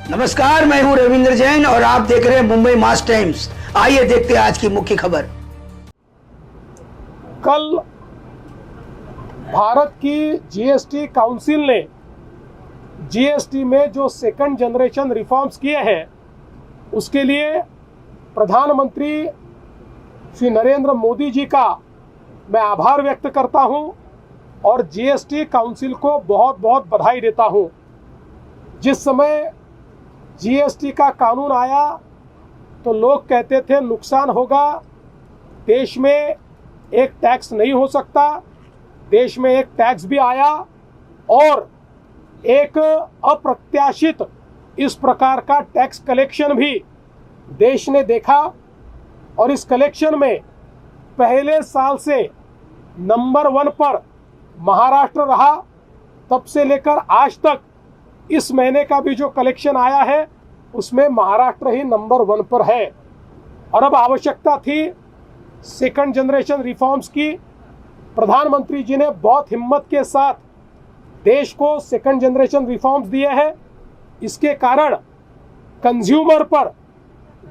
नमस्कार, मैं हूं रविंद्र जैन और आप देख रहे हैं मुंबई मास टाइम्स। आइए देखते हैं आज की मुख्य खबर। कल भारत की जीएसटी काउंसिल ने जीएसटी में जो सेकंड जनरेशन रिफॉर्म्स किए हैं उसके लिए प्रधानमंत्री श्री नरेंद्र मोदी जी का मैं आभार व्यक्त करता हूं और जीएसटी काउंसिल को बहुत बहुत बधाई देता हूं। जिस समय जीएसटी का कानून आया तो लोग कहते थे नुकसान होगा, देश में एक टैक्स नहीं हो सकता। देश में एक टैक्स भी आया और एक अप्रत्याशित इस प्रकार का टैक्स कलेक्शन भी देश ने देखा और इस कलेक्शन में पहले साल से नंबर 1 पर महाराष्ट्र रहा। तब से लेकर आज तक इस महीने का भी जो कलेक्शन आया है उसमें महाराष्ट्र ही नंबर 1 पर है। और अब आवश्यकता थी सेकंड जनरेशन रिफॉर्म्स की। प्रधानमंत्री जी ने बहुत हिम्मत के साथ देश को सेकंड जनरेशन रिफॉर्म्स दिए हैं। इसके कारण कंज्यूमर पर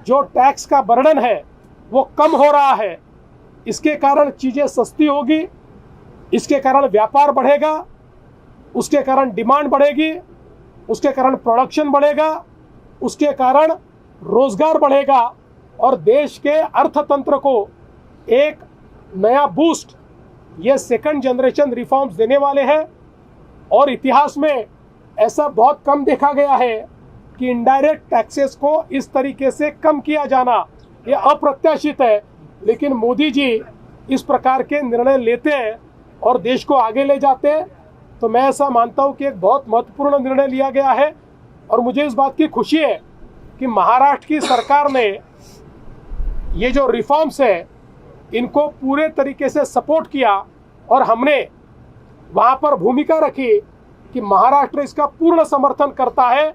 जो टैक्स का बर्डन है वो कम हो रहा है। इसके कारण चीज़ें सस्ती होगी, इसके कारण व्यापार बढ़ेगा, उसके कारण डिमांड बढ़ेगी, उसके कारण प्रोडक्शन बढ़ेगा, उसके कारण रोजगार बढ़ेगा और देश के अर्थतंत्र को एक नया बूस्ट ये सेकंड जनरेशन रिफॉर्म्स देने वाले हैं। और इतिहास में ऐसा बहुत कम देखा गया है कि इनडायरेक्ट टैक्सेस को इस तरीके से कम किया जाना ये अप्रत्याशित है, लेकिन मोदी जी इस प्रकार के निर्णय लेते हैं और देश को आगे ले जाते हैं। तो मैं ऐसा मानता हूं कि एक बहुत महत्वपूर्ण निर्णय लिया गया है और मुझे इस बात की खुशी है कि महाराष्ट्र की सरकार ने ये जो रिफॉर्म्स है इनको पूरे तरीके से सपोर्ट किया और हमने वहां पर भूमिका रखी कि महाराष्ट्र इसका पूर्ण समर्थन करता है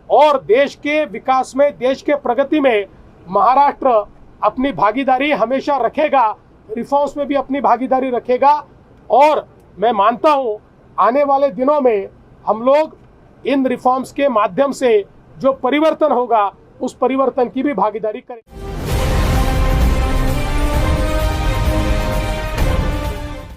और देश के विकास में, देश के प्रगति में महाराष्ट्र अपनी भागीदारी हमेशा रखेगा, रिफॉर्म्स में भी अपनी भागीदारी रखेगा। और मैं मानता हूं आने वाले दिनों में हम लोग इन रिफॉर्म्स के माध्यम से जो परिवर्तन होगा उस परिवर्तन की भी भागीदारी करें।